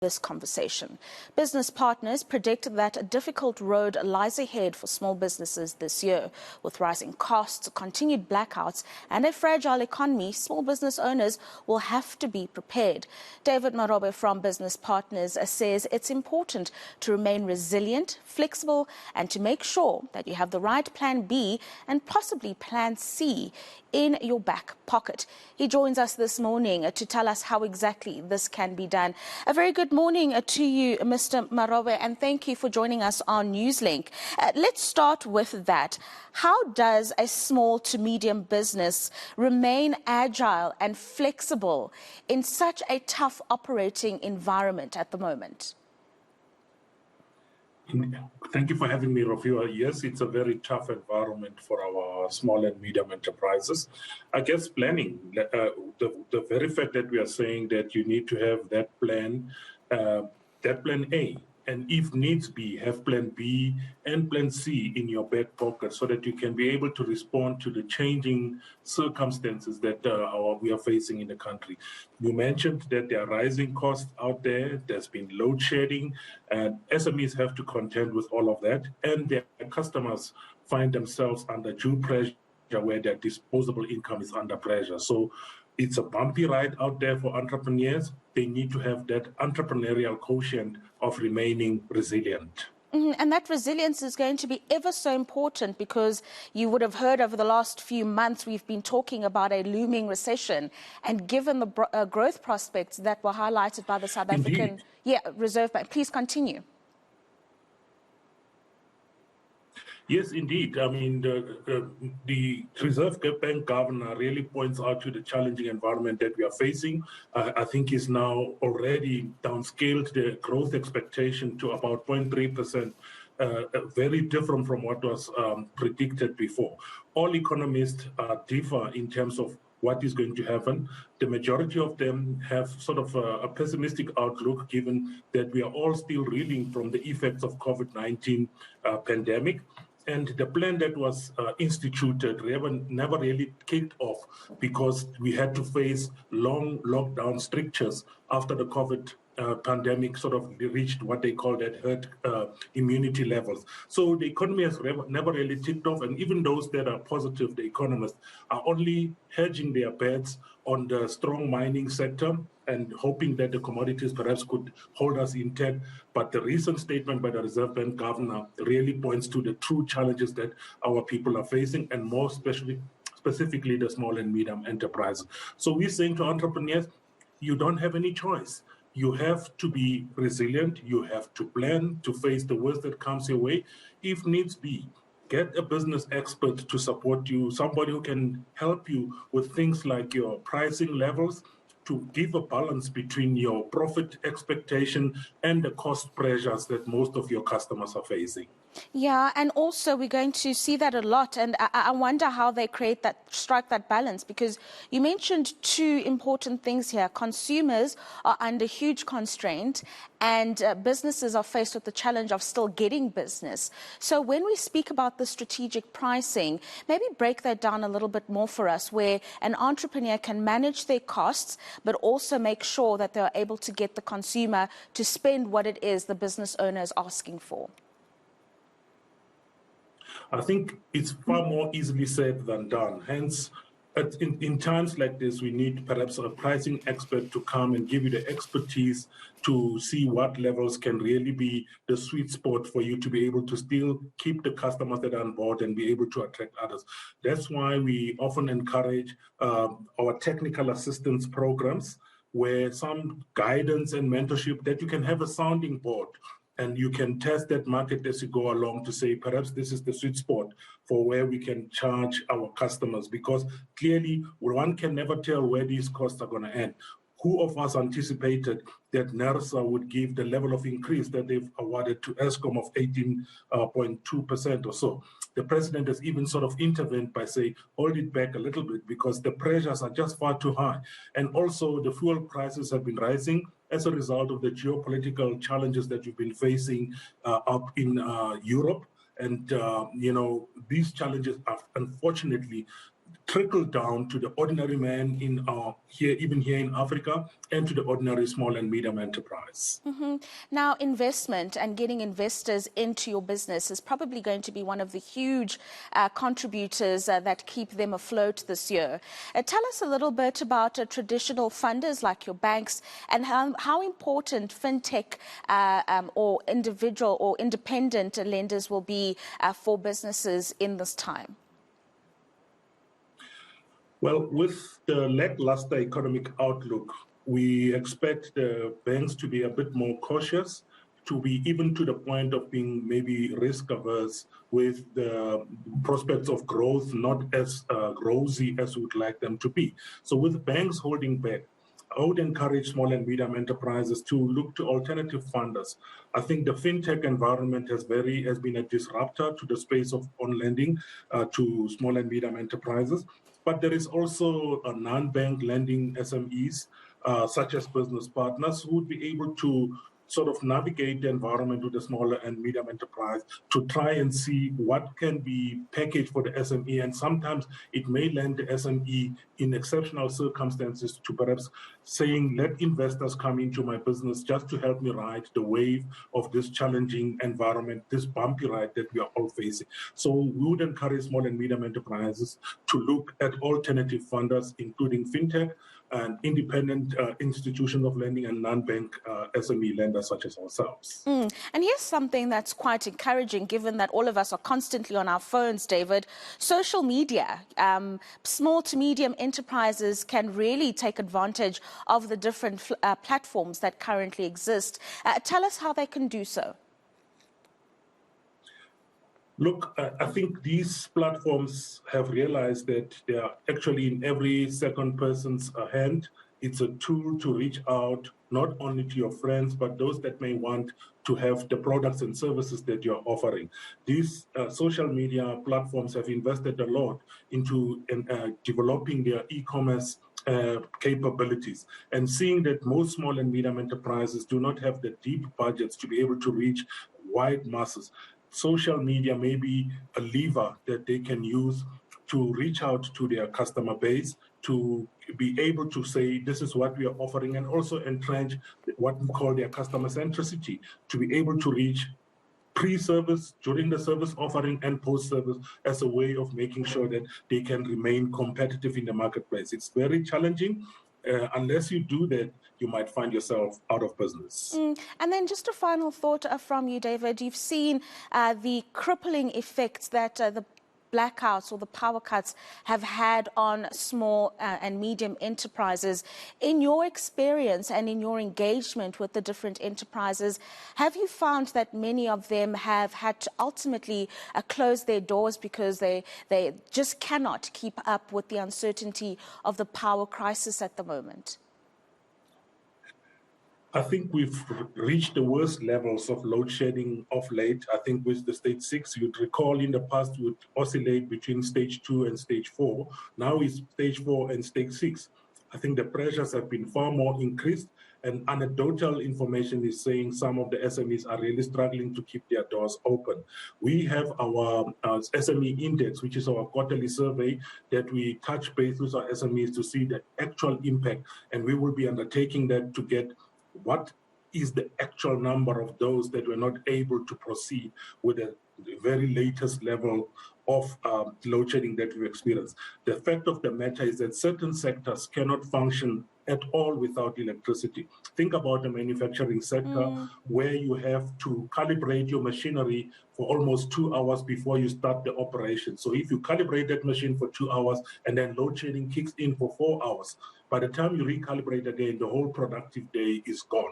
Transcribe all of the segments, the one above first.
this conversation. Business partners predict that a difficult road lies ahead for small businesses this year. With rising costs, continued blackouts and a fragile economy, small business owners will have to be prepared. David Marobe from Business Partners says it's important to remain resilient, flexible and to make sure that you have the right plan B and possibly plan C in your back pocket. He joins us this morning to tell us how exactly this can be done. A very good morning to you, Mr. Marobe, and thank you for joining us on Newslink. Let's start with that. How does a small to medium business remain agile and flexible in such a tough operating environment at the moment? Thank you for having me, Rafia. Yes, it's a very tough environment for our small and medium enterprises. I guess planning, the very fact that we are saying that you need to have that plan A, and if needs be, have plan B and plan C in your back pocket so that you can be able to respond to the changing circumstances that we are facing in the country. You mentioned that there are rising costs out there. There's been load shedding, and SMEs have to contend with all of that, and their customers find themselves under due pressure where their disposable income is under pressure. So it's a bumpy ride out there for entrepreneurs. They need to have that entrepreneurial quotient of remaining resilient. And that resilience is going to be ever so important because you would have heard over the last few months we've been talking about a looming recession, and given the growth prospects that were highlighted by the South African Reserve Bank. Please continue. Yes, indeed. I mean, the Reserve Bank governor really points out to the challenging environment that we are facing. I think he's now already downscaled the growth expectation to about 0.3%, very different from what was predicted before. All economists differ in terms of what is going to happen. The majority of them have sort of a pessimistic outlook, given that we are all still reeling from the effects of COVID-19 pandemic. And the plan that was instituted never really kicked off because we had to face long lockdown strictures after the COVID pandemic sort of reached what they call that herd immunity levels. So the economy has never really ticked off, and even those that are positive, the economists, are only hedging their bets on the strong mining sector and hoping that the commodities perhaps could hold us intact. But the recent statement by the Reserve Bank governor really points to the true challenges that our people are facing, and more specifically the small and medium enterprises. So we're saying to entrepreneurs, you don't have any choice. You have to be resilient. You have to plan to face the worst that comes your way. If needs be, get a business expert to support you, somebody who can help you with things like your pricing levels, to give a balance between your profit expectation and the cost pressures that most of your customers are facing. Yeah, and also we're going to see that a lot, and I wonder how they strike that balance, because you mentioned two important things here. Consumers are under huge constraint, and businesses are faced with the challenge of still getting business. So when we speak about the strategic pricing, maybe break that down a little bit more for us, where an entrepreneur can manage their costs, but also make sure that they're able to get the consumer to spend what it is the business owner is asking for. I think it's far more easily said than done. Hence, in times like this, we need perhaps a pricing expert to come and give you the expertise to see what levels can really be the sweet spot for you to be able to still keep the customers that are on board and be able to attract others. That's why we often encourage our technical assistance programs, where some guidance and mentorship, that you can have a sounding board and you can test that market as you go along to say, perhaps this is the sweet spot for where we can charge our customers, because clearly one can never tell where these costs are going to end. Who of us anticipated that NERSA would give the level of increase that they've awarded to Eskom of 18.2% or so? The president has even sort of intervened by saying, hold it back a little bit because the pressures are just far too high. And also the fuel prices have been rising as a result of the geopolitical challenges that you've been facing up in Europe. And, these challenges are unfortunately trickle down to the ordinary man in even here in Africa, and to the ordinary small and medium enterprise. Now, investment and getting investors into your business is probably going to be one of the huge contributors that keep them afloat this year. Tell us a little bit about traditional funders like your banks, and how important fintech or individual or independent lenders will be for businesses in this time. Well, with the lackluster economic outlook, we expect the banks to be a bit more cautious, to be even to the point of being maybe risk averse, with the prospects of growth not as rosy as we would like them to be. So with banks holding back, I would encourage small and medium enterprises to look to alternative funders. I think the fintech environment has been a disruptor to the space of on lending to small and medium enterprises. But there is also a non-bank lending SMEs, such as business partners, who would be able to sort of navigate the environment with the smaller and medium enterprise to try and see what can be packaged for the SME. And sometimes it may lend the SME in exceptional circumstances to perhaps saying, let investors come into my business just to help me ride the wave of this challenging environment, this bumpy ride that we are all facing. So we would encourage small and medium enterprises to look at alternative funders, including fintech and independent institutions of lending and non-bank SME lenders such as ourselves. And here's something that's quite encouraging, given that all of us are constantly on our phones, David. Social media, small to medium enterprises can really take advantage of the different platforms that currently exist. Tell us how they can do so. Look, I think these platforms have realized that they are actually in every second person's hand. It's a tool to reach out not only to your friends, but those that may want to have the products and services that you're offering. These social media platforms have invested a lot into developing their e-commerce capabilities, and seeing that most small and medium enterprises do not have the deep budgets to be able to reach wide masses. Social media may be a lever that they can use to reach out to their customer base, to be able to say, this is what we are offering, and also entrench what we call their customer centricity, to be able to reach pre-service, during the service offering, and post-service as a way of making sure that they can remain competitive in the marketplace. It's very challenging. Unless you do that, you might find yourself out of business. And then just a final thought from you, David. You've seen the crippling effects that the blackouts or the power cuts have had on small and medium enterprises. In your experience and in your engagement with the different enterprises, have you found that many of them have had to ultimately close their doors because they just cannot keep up with the uncertainty of the power crisis at the moment? I think we've reached the worst levels of load shedding of late. I think with the stage 6, you'd recall in the past would oscillate between stage 2 and stage 4. Now it's stage 4 and stage 6. I think the pressures have been far more increased, and anecdotal information is saying some of the SMEs are really struggling to keep their doors open. We have our SME index, which is our quarterly survey that we touch base with our SMEs to see the actual impact, and we will be undertaking that to get what is the actual number of those that were not able to proceed with the very latest level of load shedding that we experienced. The fact of the matter is that certain sectors cannot function at all without electricity. Think about the manufacturing sector, where you have to calibrate your machinery for almost 2 hours before you start the operation. So if you calibrate that machine for 2 hours and then load shedding kicks in for 4 hours, by the time you recalibrate again, the whole productive day is gone.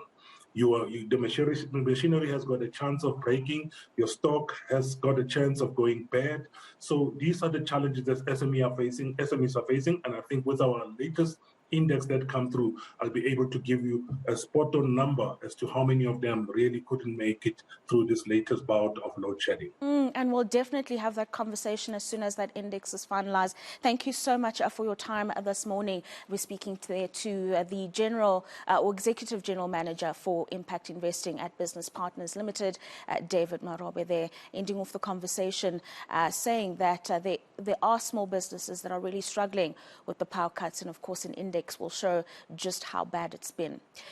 The machinery has got a chance of breaking, your stock has got a chance of going bad. So these are the challenges that SMEs are facing, and I think with our latest index that come through, I'll be able to give you a spot-on number as to how many of them really couldn't make it through this latest bout of load shedding. And we'll definitely have that conversation as soon as that index is finalized. Thank you so much for your time this morning. We're speaking to the General or Executive General Manager for Impact Investing at Business Partners Limited, David Marobe there, ending off the conversation saying that there are small businesses that are really struggling with the power cuts, and of course an index will show just how bad it's been.